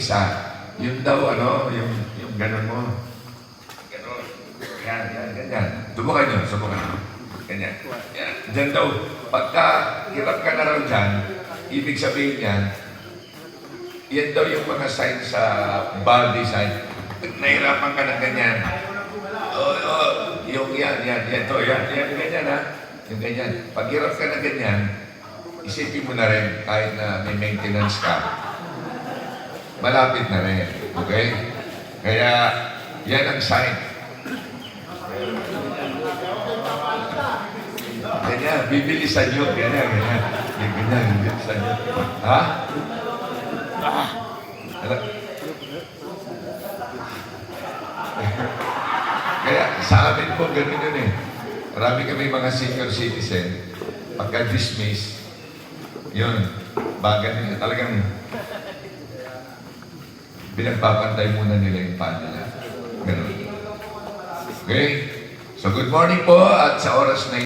isa, yun daw, yung gano'n mo. Gano'n. Yan, ganyan. Subukan nyo. Ganyan. Yan. Diyan daw, pagka hirap ka na raw dyan, ibig sabihin yan daw yung mga signs sa body sign. Nahirapan ka na ganyan. Yung yan, ganyan ha. Yung ganyan. Pag hirap ka na ganyan, isipin mo na rin, kahit na may maintenance ka, malapit na rin. Okay? Kaya, yan ang sign. Ganyan, bibilisan nyo. Ganyan. Bibilisan nyo. Ha? Kaya, sa amin po, ganun yun eh. Marami kami mga senior citizen, pagka-dismiss, yun, bagay nila. Talagang pinagpapantay muna nila yung paan nila. Ganun. Okay? So, good morning po at sa oras na